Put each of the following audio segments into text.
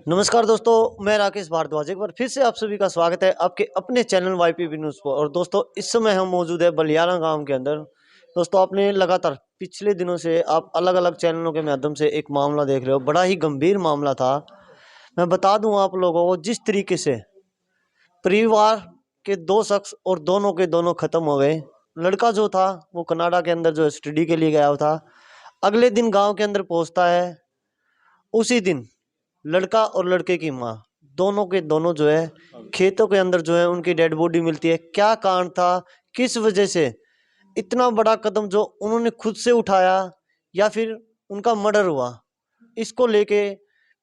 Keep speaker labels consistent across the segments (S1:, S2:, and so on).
S1: नमस्कार दोस्तों, मैं राकेश भारद्वाज एक बार फिर से आप सभी का स्वागत है आपके अपने चैनल वाईपीबी न्यूज़ पर। और दोस्तों, इस समय हम मौजूद है बलियारा गांव के अंदर। दोस्तों, आपने लगातार पिछले दिनों से आप अलग अलग चैनलों के माध्यम से एक मामला देख रहे हो। बड़ा ही गंभीर मामला था। मैं बता दूं आप लोगों को, जिस तरीके से परिवार के दो शख्स और दोनों के दोनों खत्म हो गए। लड़का जो था वो कनाडा के अंदर जो है स्टडी के लिए गया हुआ था। अगले दिन गाँव के अंदर पहुँचता है। उसी दिन लड़का और लड़के की माँ दोनों के दोनों जो है खेतों के अंदर जो है उनकी डेड बॉडी मिलती है। क्या कारण था, किस वजह से इतना बड़ा कदम जो उन्होंने खुद से उठाया या फिर उनका मर्डर हुआ, इसको लेके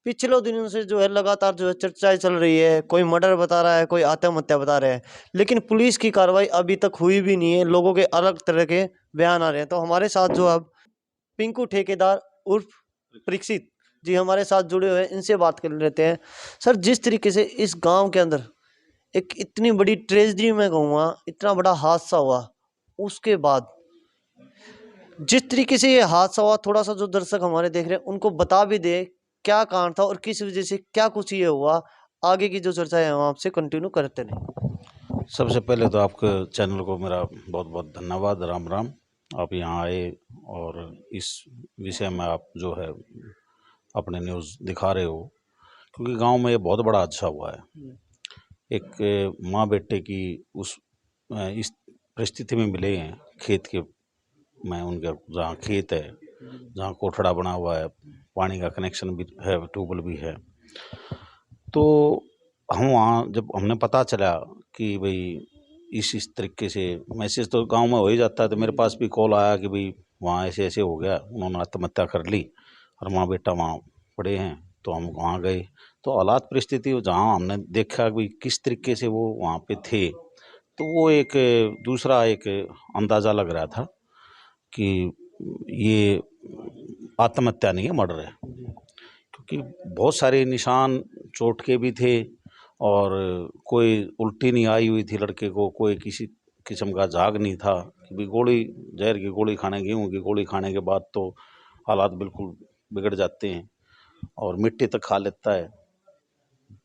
S1: पिछले दिनों से जो है लगातार जो है चर्चाएं चल रही है। कोई मर्डर बता रहा है, कोई आत्महत्या बता रहा है, लेकिन पुलिस की कार्रवाई अभी तक हुई भी नहीं है। लोगों के अलग तरह के बयान आ रहे हैं। तो हमारे साथ जो अब पिंकू ठेकेदार उर्फ परीक्षित जी हमारे साथ जुड़े हुए हैं, इनसे बात कर लेते हैं। सर, जिस तरीके से इस गांव के अंदर एक इतनी बड़ी ट्रेजेडी में कहूँगा, इतना बड़ा हादसा हुआ, उसके बाद जिस तरीके से ये हादसा हुआ, थोड़ा सा जो दर्शक हमारे देख रहे हैं उनको बता भी दे क्या कारण था और किस वजह से क्या कुछ ये हुआ। आगे की जो चर्चा है हम आपसे कंटिन्यू करते रहें।
S2: सबसे पहले तो आपके चैनल को मेरा बहुत बहुत धन्यवाद। राम राम। आप यहाँ आए और इस विषय में आप जो है अपने न्यूज़ दिखा रहे हो, क्योंकि गांव में ये बहुत बड़ा हादसा हुआ है। एक माँ बेटे की इस परिस्थिति में मिले हैं खेत के में, उनका जहाँ खेत है, जहाँ कोठड़ा बना हुआ है, पानी का कनेक्शन भी है, ट्यूबवेल भी है। तो हम वहाँ जब हमने पता चला कि भाई इस तरीके से मैसेज तो गांव में हो ही जाता है, तो मेरे पास भी कॉल आया कि भाई वहाँ ऐसे ऐसे हो गया, उन्होंने आत्महत्या कर ली और माँ बेटा वहाँ पड़े हैं। तो हम वहाँ गए तो हालात परिस्थिति जहाँ हमने देखा कि किस तरीके से वो वहाँ पे थे, तो वो एक दूसरा एक अंदाज़ा लग रहा था कि ये आत्महत्या नहीं है, मर्डर है। क्योंकि बहुत सारे निशान चोट के भी थे और कोई उल्टी नहीं आई हुई थी लड़के को, कोई किसी किस्म का झाग नहीं था कि भी गोली, जहर की गोली खाने, गेहूँ की गोली खाने के बाद तो हालात बिल्कुल बिगड़ जाते हैं। और मिट्टी तक खा लेता है,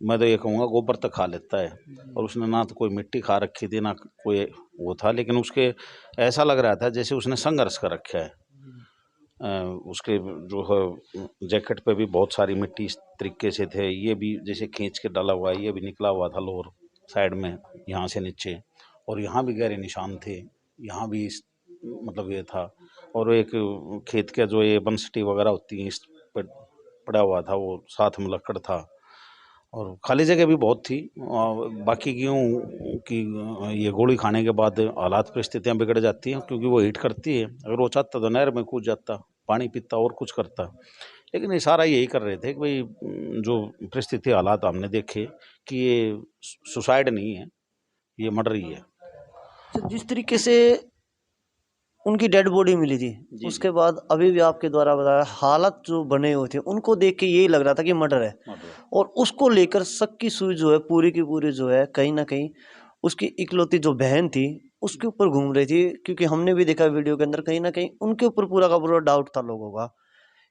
S2: मैं तो ये कहूँगा गोबर तक खा लेता है। और उसने ना तो कोई मिट्टी खा रखी थी ना कोई वो था, लेकिन उसके ऐसा लग रहा था जैसे उसने संघर्ष कर रखा है। उसके जो है जैकेट पे भी बहुत सारी मिट्टी इस तरीके से थे, ये भी जैसे खींच के डाला हुआ है, ये भी निकला हुआ था लोअर साइड में यहाँ से नीचे, और यहाँ भी गहरे निशान थे, यहाँ भी मतलब ये था। और एक खेत के जो ये बंसटी वगैरह होती है इस पर पड़ा हुआ था, वो साथ में लकड़ था और खाली जगह भी बहुत थी। बाकी गेहूँ की ये गोली खाने के बाद हालात परिस्थितियाँ बिगड़ जाती हैं, क्योंकि वो हीट करती है। अगर वो चाहता तो नहर में कूद जाता, पानी पीता और कुछ करता, लेकिन इशारा यही कर रहे थे कि भाई जो परिस्थिति हालात हमने देखे कि ये सुसाइड नहीं है, ये मर्डर ही है।
S1: तो जिस तरीके से उनकी डेड बॉडी मिली थी, उसके बाद अभी भी आपके द्वारा बताया हालत जो बने हुए थे, उनको देख के यही लग रहा था कि मर्डर है। और उसको लेकर शक की सुई जो है पूरी की पूरी जो है कहीं ना कहीं उसकी इकलौती जो बहन थी उसके ऊपर घूम रही थी। क्योंकि हमने भी देखा वीडियो के अंदर, कहीं ना कहीं उनके ऊपर पूरा का पूरा डाउट था लोगों का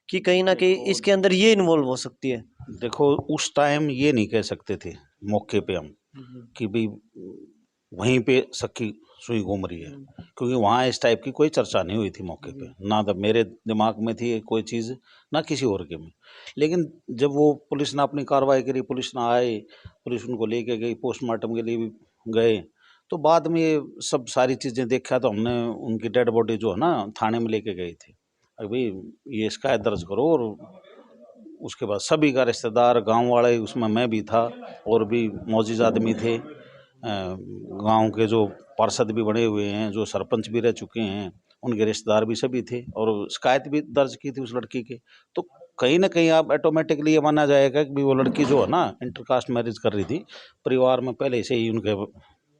S1: कि कहीं ना कहीं इसके अंदर ये इन्वॉल्व हो सकती है।
S2: देखो, उस टाइम ये नहीं कह सकते थे मौके पे हम कि भाई वहीं पे सख्ती सुई घूम रही है, क्योंकि वहाँ इस टाइप की कोई चर्चा नहीं हुई थी मौके पे, ना तो मेरे दिमाग में थी कोई चीज़, ना किसी और के में। लेकिन जब वो पुलिस ने अपनी कार्रवाई करी, पुलिस ने आए, पुलिस उनको लेके गई, पोस्टमार्टम के लिए भी गए, तो बाद में ये सब सारी चीज़ें देखा तो हमने उनकी डेड बॉडी जो है ना थाने में लेके गए थे। अभी ये शिकायत दर्ज करो, और उसके बाद सभी का रिश्तेदार, गांव वाले, उसमें मैं भी था और भी मौजूद आदमी थे। गांव के जो पार्षद भी बने हुए हैं, जो सरपंच भी रह चुके हैं, उनके रिश्तेदार भी सभी थे और शिकायत भी दर्ज की थी उस लड़की के। तो कहीं ना कहीं आप ऑटोमेटिकली ये माना जाएगा कि वो लड़की जो है ना इंटरकास्ट मैरिज कर रही थी, परिवार में पहले से ही उनके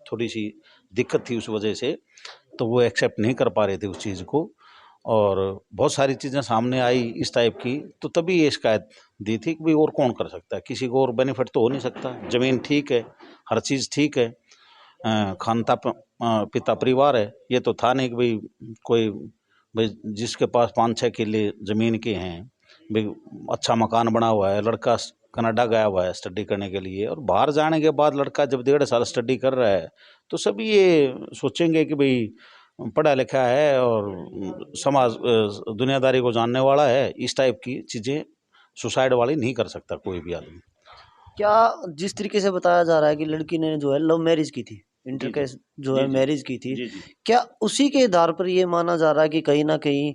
S2: थोड़ी सी दिक्कत थी, उस वजह से तो वो एक्सेप्ट नहीं कर पा रहे थे उस चीज़ को। और बहुत सारी चीज़ें सामने आई इस टाइप की, तो तभी ये शिकायत दी थी कि भाई और कौन कर सकता है, किसी को और बेनिफिट तो हो नहीं सकता, ज़मीन ठीक है, हर चीज़ ठीक है, खानता पिता परिवार है। ये तो था नहीं कि भाई कोई, भाई जिसके पास 5-6 किले ज़मीन के हैं, भाई अच्छा मकान बना हुआ है, लड़का कनाडा गया हुआ है स्टडी करने के लिए, और बाहर जाने के बाद लड़का जब 1.5 साल स्टडी कर रहा है तो सभी ये सोचेंगे कि भाई पढ़ा लिखा है और समाज दुनियादारी को जानने वाला है। इस टाइप की चीज़ें सुसाइड वाली नहीं कर सकता कोई भी आदमी।
S1: क्या जिस तरीके से बताया जा रहा है कि लड़की ने जो है लव मैरिज की थी, इंटर
S2: जी जी
S1: कैस जो
S2: जी
S1: है
S2: जी
S1: मैरिज की थी,
S2: जी जी।
S1: क्या उसी के आधार पर ये माना जा रहा है कि कहीं ना कहीं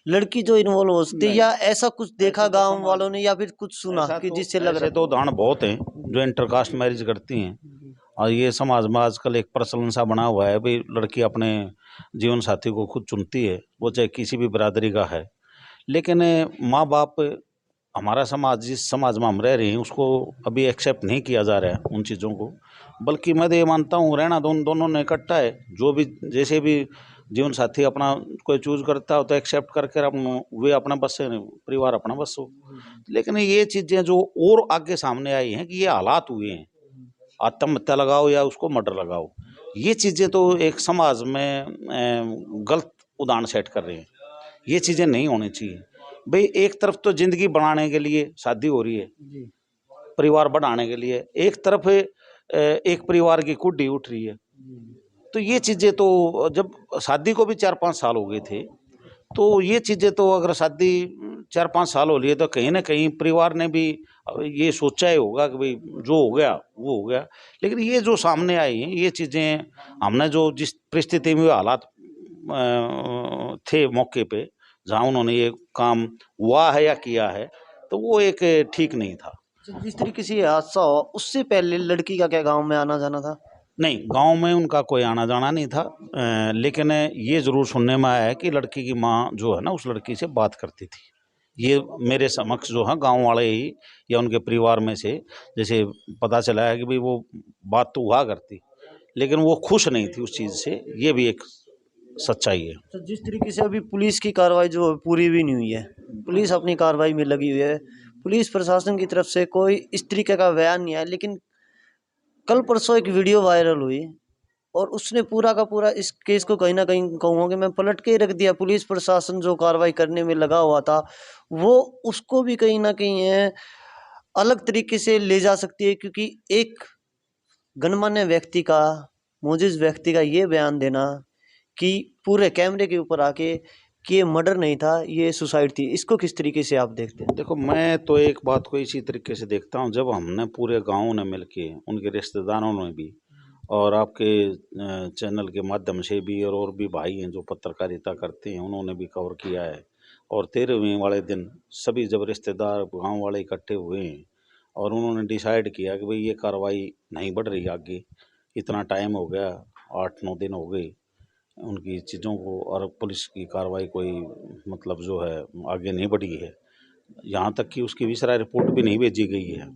S1: लड़की जो इन्वॉल्व हो सकती है,
S2: नहीं,
S1: या ऐसा कुछ देखा
S2: ऐसे तो
S1: गांव
S2: समाज
S1: वालों ने या फिर कुछ सुना कि जिससे लग
S2: ऐसे
S1: रहा
S2: तो उदाहरण बहुत हैं जो इंटरकास्ट मैरिज करती हैं, और ये समाज में आजकल एक प्रचलन सा बना हुआ है भाई लड़की अपने जीवन साथी को खुद चुनती है, वो चाहे किसी भी बिरादरी का है। लेकिन माँ बाप, हमारा समाज जिस समाज में हम रह रहे हैं उसको अभी एक्सेप्ट नहीं किया जा रहा है उन चीज़ों को। बल्कि मैं तो ये मानता हूँ रहना दोनों ने इकट्ठा है, जो भी जैसे भी जीवन साथी अपना कोई चूज करता हो तो एक्सेप्ट करके अपन वे अपना बस से परिवार अपना बस हो। लेकिन ये चीज़ें जो और आगे सामने आई हैं कि ये हालात हुए हैं, आत्महत्या लगाओ या उसको मर्डर लगाओ, ये चीज़ें तो एक समाज में गलत उदाहरण सेट कर रहे हैं। ये चीज़ें नहीं होनी चाहिए भाई। एक तरफ तो ज़िंदगी बनाने के लिए शादी हो रही है,
S1: जी
S2: परिवार बढ़ाने के लिए, एक तरफ एक परिवार की कुड्डी उठ रही है। तो ये चीज़ें तो जब शादी को भी 4-5 साल हो गए थे, तो ये चीज़ें तो अगर शादी 4-5 साल हो लिए तो कहीं ना कहीं परिवार ने भी ये सोचा ही होगा कि भाई जो हो गया वो हो गया। लेकिन ये जो सामने आई हैं ये चीज़ें, हमने जो जिस परिस्थिति में हालात थे मौके पे जहाँ उन्होंने ये काम हुआ है या किया है, तो वो एक ठीक नहीं था।
S1: तो जिस तरीके से ये हादसा हुआ उससे पहले लड़की का क्या गांव में आना जाना था?
S2: नहीं, गांव में उनका कोई आना जाना नहीं था, लेकिन ये ज़रूर सुनने में आया है कि लड़की की माँ जो है ना उस लड़की से बात करती थी। ये मेरे समक्ष जो है गांव वाले ही या उनके परिवार में से जैसे पता चला है कि भाई वो बात तो हुआ करती, लेकिन वो खुश नहीं थी उस चीज़ से, ये भी एक सच्चाई है।
S1: तो जिस तरीके से अभी पुलिस की कार्रवाई जो है पूरी भी नहीं हुई है, पुलिस अपनी कार्रवाई में लगी हुई है, पुलिस प्रशासन की तरफ से कोई इस तरीके का बयान नहीं आया। लेकिन कल परसों एक वीडियो वायरल हुई और उसने पूरा का पूरा इस केस को कहीं ना कहीं कहूँगा कि मैं पलट के ही रख दिया। पुलिस प्रशासन जो कार्रवाई करने में लगा हुआ था वो उसको भी कहीं ना कहीं है अलग तरीके से ले जा सकती है, क्योंकि एक गणमान्य व्यक्ति का, मोजिज व्यक्ति का ये बयान देना कि पूरे कैमरे के ऊपर आके कि ये मर्डर नहीं था, ये सुसाइड थी, इसको किस तरीके से आप देखते हैं?
S2: देखो, मैं तो एक बात को इसी तरीके से देखता हूँ, जब हमने पूरे गाँव ने मिलके, उनके रिश्तेदारों ने भी और आपके चैनल के माध्यम से भी और भी भाई हैं जो पत्रकारिता करते हैं उन्होंने भी कवर किया है, और 13वें वाले दिन सभी जब रिश्तेदार गांव वाले इकट्ठे हुए हैं और उन्होंने डिसाइड किया कि भाई ये कार्रवाई नहीं बढ़ रही आगे, इतना टाइम हो गया, 8-9 दिन हो गए उनकी चीज़ों को, और पुलिस की कार्रवाई कोई मतलब जो है आगे नहीं बढ़ी है। यहाँ तक कि उसकी विसरा रिपोर्ट भी नहीं भेजी गई है,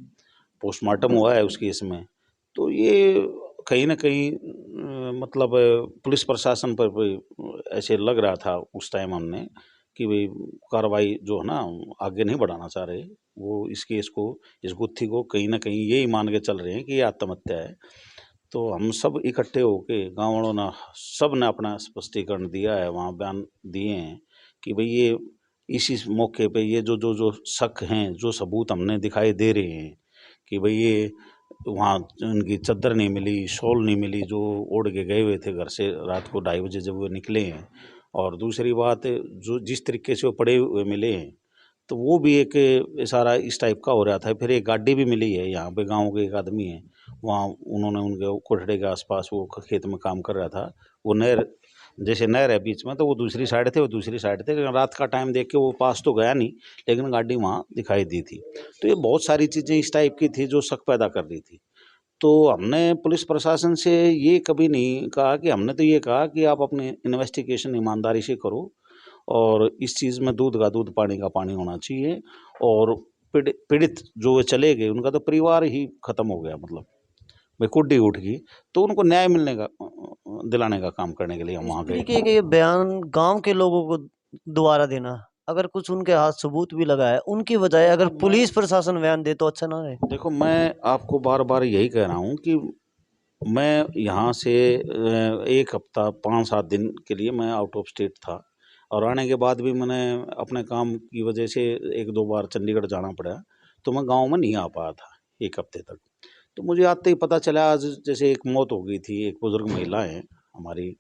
S2: पोस्टमार्टम हुआ है उस केस में। तो ये कहीं न कहीं मतलब पुलिस प्रशासन पर भी ऐसे लग रहा था उस टाइम हमने कि भई कार्रवाई जो है ना आगे नहीं बढ़ाना चाह रहे। वो इस केस को, इस गुत्थी को कहीं न कहीं यही मान के चल रहे हैं कि ये आत्महत्या है। तो हम सब इकट्ठे होके गाँव वालों ने सब ने अपना स्पष्टीकरण दिया है, वहाँ बयान दिए हैं कि भई ये इस मौके पे ये जो शक हैं, जो सबूत हमने दिखाई दे रहे हैं कि भई ये वहाँ उनकी चद्दर नहीं मिली, शॉल नहीं मिली जो ओढ़ के गए हुए थे घर से रात को 2:30 बजे जब वो निकले हैं। और दूसरी बात, जो जिस तरीके से वो पड़े हुए मिले हैं, तो वो भी एक इशारा इस टाइप का हो रहा था। फिर एक गाड़ी भी मिली है यहाँ पे, गाँव के एक आदमी है, वहाँ उन्होंने उनके कोठड़े के आस-पास वो खेत में काम कर रहा था। वो नहर, जैसे नहर है बीच में, तो वो दूसरी साइड थे, वो दूसरी साइड थे, लेकिन रात का टाइम देख के वो पास तो गया नहीं, लेकिन गाड़ी वहाँ दिखाई दी थी। तो ये बहुत सारी चीज़ें इस टाइप की थी जो शक पैदा कर रही थी। तो हमने पुलिस प्रशासन से ये कभी नहीं कहा, कि हमने तो ये कहा कि आप अपनी इन्वेस्टिगेशन ईमानदारी से करो, और इस चीज़ में दूध का दूध, पानी का पानी होना चाहिए। और पीड़ित जो चले गए उनका तो परिवार ही खत्म हो गया, मतलब भाई कुड्डी उठ गई, तो उनको न्याय मिलने का दिलाने का काम करने के लिए हम
S1: इस
S2: वहाँ गए।
S1: तरीके के बयान गांव के लोगों को दोबारा देना, अगर कुछ उनके हाथ सबूत भी लगा है उनकी बजाय अगर पुलिस प्रशासन बयान दे तो अच्छा ना रहे?
S2: देखो, मैं आपको बार-बार यही कह रहा हूँ कि मैं यहाँ से 1 हफ्ता 5-7 दिन के लिए मैं आउट ऑफ स्टेट था, और आने के बाद भी मैंने अपने काम की वजह से 1-2 बार चंडीगढ़ जाना पड़ा। तो मैं गांव में नहीं आ पाया था 1 हफ्ते तक। तो मुझे आते ही पता चला, आज जैसे एक मौत हो गई थी, एक बुजुर्ग महिला है हमारी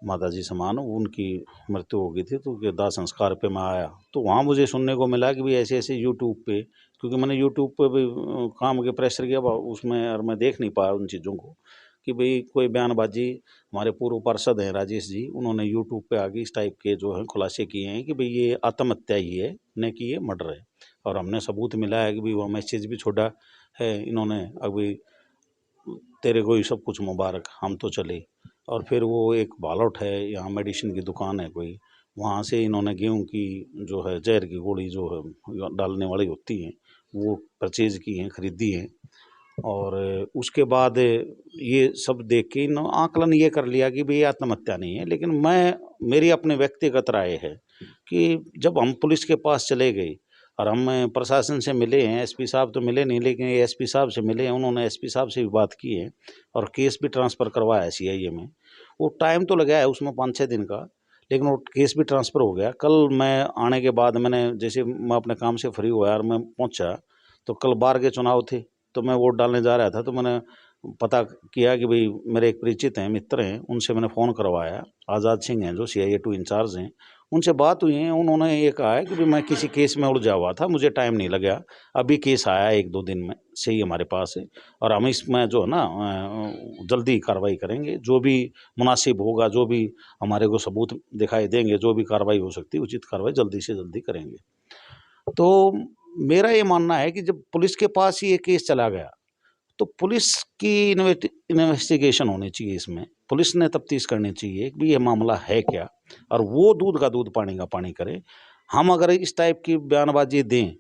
S2: माताजी समान, उनकी मृत्यु हो गई थी, तो उनके दाह संस्कार पे मैं आया, तो वहाँ मुझे सुनने को मिला कि भाई ऐसे ऐसे यूट्यूब पे, क्योंकि मैंने यूट्यूब पे भी काम के प्रेशर किया उसमें, और मैं देख नहीं पाया उन चीज़ों को, कि भाई कोई बयानबाजी हमारे पूर्व पार्षद हैं राजेश जी, उन्होंने यूट्यूब पे आगे इस टाइप के जो है खुलासे किए हैं कि भाई ये आत्महत्या ही है, न कि ये मर्डर है। और हमने सबूत मिला है कि भाई वो मैसेज भी छोड़ा है इन्होंने, अभी तेरे को ही सब कुछ मुबारक, हम तो चले। और फिर वो एक बालौट है, यहाँ मेडिसिन की दुकान है कोई, वहाँ से इन्होंने गेहूं की जो है जहर की गोली जो है डालने वाली होती हैं, वो परचेज की हैं, खरीदी हैं। और उसके बाद ये सब देख के इन आकलन ये कर लिया कि भाई ये आत्महत्या नहीं है। लेकिन मैं, मेरी अपने व्यक्तिगत राय है कि जब हम पुलिस के पास चले गए और हम प्रशासन से मिले हैं, एसपी साहब तो मिले नहीं, लेकिन एसपी साहब से मिले हैं, उन्होंने एसपी साहब से भी बात की है और केस भी ट्रांसफ़र करवाया है सीआईए में। वो टाइम तो लगा है उसमें 5-6 दिन का, लेकिन वो केस भी ट्रांसफ़र हो गया। कल मैं आने के बाद मैंने, जैसे मैं अपने काम से फ्री हुआ और मैं पहुंचा, तो कल बार के चुनाव थे, तो मैं वोट डालने जा रहा था, तो मैंने पता किया कि भाई मेरे एक परिचित हैं, मित्र हैं, उनसे मैंने फ़ोन करवाया। आज़ाद सिंह हैं जो सीआईए 2 इंचार्ज हैं, उनसे बात हुई है। उन्होंने ये कहा है कि भाई मैं किसी केस में उलझा हुआ था, मुझे टाइम नहीं लगा, अभी केस आया 1-2 दिन में से ही हमारे पास है, और हम इसमें जो है ना जल्दी कार्रवाई करेंगे, जो भी मुनासिब होगा, जो भी हमारे को सबूत दिखाई देंगे, जो भी कार्रवाई हो सकती है, उचित कार्रवाई जल्दी से जल्दी करेंगे। तो मेरा ये मानना है कि जब पुलिस के पास ये केस चला गया, तो पुलिस की इन्वेस्टिगेशन होनी चाहिए इसमें, पुलिस ने तफ्तीश करनी चाहिए कि ये मामला है क्या, और वो दूध का दूध पानी का पानी करे। हम अगर इस टाइप की बयानबाजी दें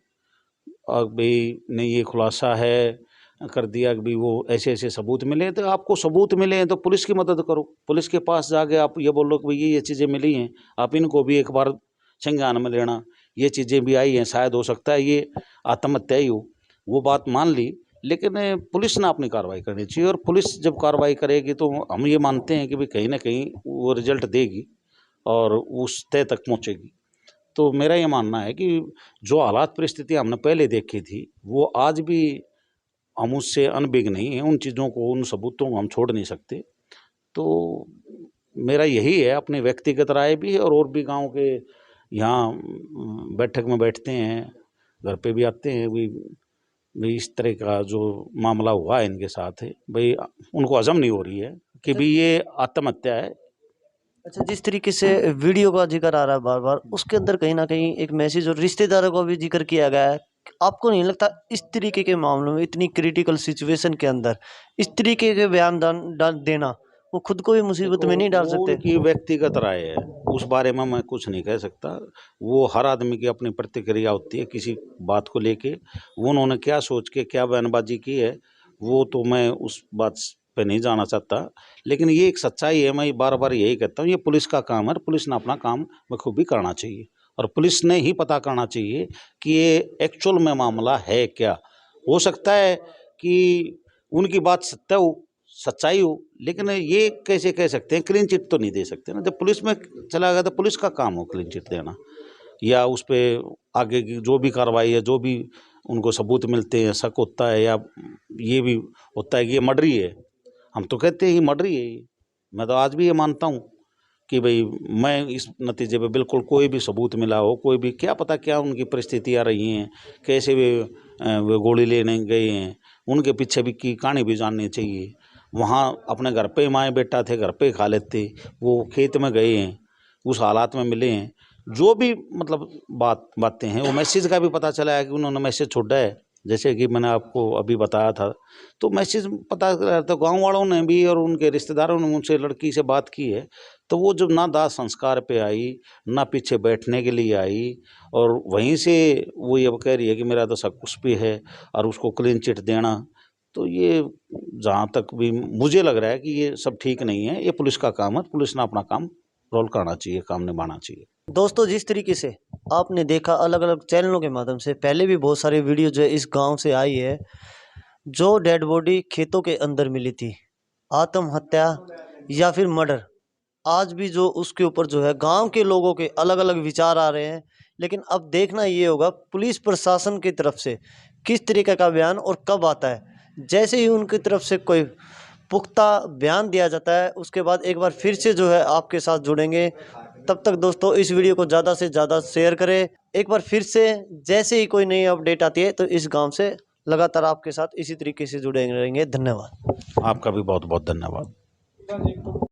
S2: और भाई नहीं ये खुलासा है कर दिया कि भाई वो ऐसे ऐसे सबूत मिले, तो आपको सबूत मिले हैं तो पुलिस की मदद करो, पुलिस के पास जाके आप ये बोलो कि भाई ये चीज़ें मिली हैं, आप इनको भी एक बार संज्ञान में लेना, ये चीज़ें भी आई हैं, शायद हो सकता है ये आत्महत्या ही हो। वो बात मान ली, लेकिन पुलिस ने अपनी कार्रवाई करनी चाहिए, और पुलिस जब कार्रवाई करेगी तो हम ये मानते हैं कि भाई कहीं ना कहीं वो रिजल्ट देगी और उस तय तक पहुँचेगी। तो मेरा ये मानना है कि जो हालात परिस्थिति हमने पहले देखी थी, वो आज भी हम उससे अनभिज्ञ नहीं हैं, उन चीज़ों को, उन सबूतों को हम छोड़ नहीं सकते। तो मेरा यही है, अपनी व्यक्तिगत राय भी है, और भी गाँव के यहाँ बैठक में बैठते हैं, घर पे भी आते हैं, भाई इस तरह का जो मामला हुआ है इनके साथ है, भाई उनको हजम नहीं हो रही है कि भाई ये आत्महत्या है।
S1: अच्छा, जिस तरीके से वीडियो का जिक्र आ रहा है बार बार, उसके अंदर कहीं ना कहीं एक मैसेज और रिश्तेदारों का भी जिक्र किया गया है। आपको नहीं लगता इस तरीके के मामलों में, इतनी क्रिटिकल सिचुएशन के अंदर इस तरीके के बयान देना, वो खुद को भी मुसीबत में नहीं डाल
S2: वो
S1: सकते?
S2: उनकी व्यक्तिगत राय है, उस बारे में मैं कुछ नहीं कह सकता। वो हर आदमी की अपनी प्रतिक्रिया होती है किसी बात को लेके, वो उन्होंने क्या सोच के क्या बयानबाजी की है, वो तो मैं उस बात पे नहीं जाना चाहता। लेकिन ये एक सच्चाई है, मैं बार बार यही कहता हूँ, ये पुलिस का काम है, पुलिस ने अपना काम बखूबी करना चाहिए, और पुलिस ने ही पता करना चाहिए कि ये एक्चुअल में मामला है क्या। हो सकता है कि उनकी बात सत्य हो, सच्चाई हो, लेकिन ये कैसे कह सकते हैं, क्लीन चिट तो नहीं दे सकते ना। जब पुलिस में चला गया तो पुलिस का काम हो क्लीन चिट देना, या उस पे आगे की जो भी कार्रवाई है, जो भी उनको सबूत मिलते हैं, शक होता है या ये भी होता है कि ये मर्डरी है, हम तो कहते हैं ये मर्डरी है ये। मैं तो आज भी ये मानता हूँ कि भाई मैं इस नतीजे पे बिल्कुल, कोई भी सबूत मिला हो, कोई भी, क्या पता क्या उनकी परिस्थितियाँ रही हैं, कैसे वे गोली लेने गए हैं, उनके पीछे भी की कहानी भी जाननी चाहिए। वहाँ अपने घर पे माए बेटा थे, घर पे ही खा लेते, वो खेत में गए हैं, उस हालात में मिले हैं, जो भी मतलब बातें हैं। वो मैसेज का भी पता चला है कि उन्होंने मैसेज छोड़ा है, जैसे कि मैंने आपको अभी बताया था। तो मैसेज पता चला, तो गाँव वालों ने भी और उनके रिश्तेदारों ने उनसे, लड़की से बात की है, तो वो जब ना दाह संस्कार पे आई, ना पीछे बैठने के लिए आई, और वहीं से वो ये कह रही है कि मेरा तो सब कुछ भी है, और उसको क्लीन चिट देना, तो ये जहाँ तक भी मुझे लग रहा है कि ये सब ठीक नहीं है। ये पुलिस का काम है, पुलिस ने अपना काम रोल करना चाहिए, काम निभाना चाहिए।
S1: दोस्तों, जिस तरीके से आपने देखा अलग अलग चैनलों के माध्यम से, पहले भी बहुत सारी वीडियो जो है इस गांव से आई है, जो डेड बॉडी खेतों के अंदर मिली थी, आत्महत्या या फिर मर्डर, आज भी जो उसके ऊपर जो है गांव के लोगों के अलग अलग विचार आ रहे हैं। लेकिन अब देखना ये होगा पुलिस प्रशासन की तरफ से किस तरीके का बयान और कब आता है। जैसे ही उनकी तरफ से कोई पुख्ता बयान दिया जाता है उसके बाद एक बार फिर से जो है आपके साथ जुड़ेंगे। तब तक दोस्तों इस वीडियो को ज़्यादा से ज़्यादा शेयर करें। एक बार फिर से जैसे ही कोई नई अपडेट आती है तो इस गांव से लगातार आपके साथ इसी तरीके से जुड़े रहेंगे। धन्यवाद।
S2: आपका भी बहुत बहुत धन्यवाद।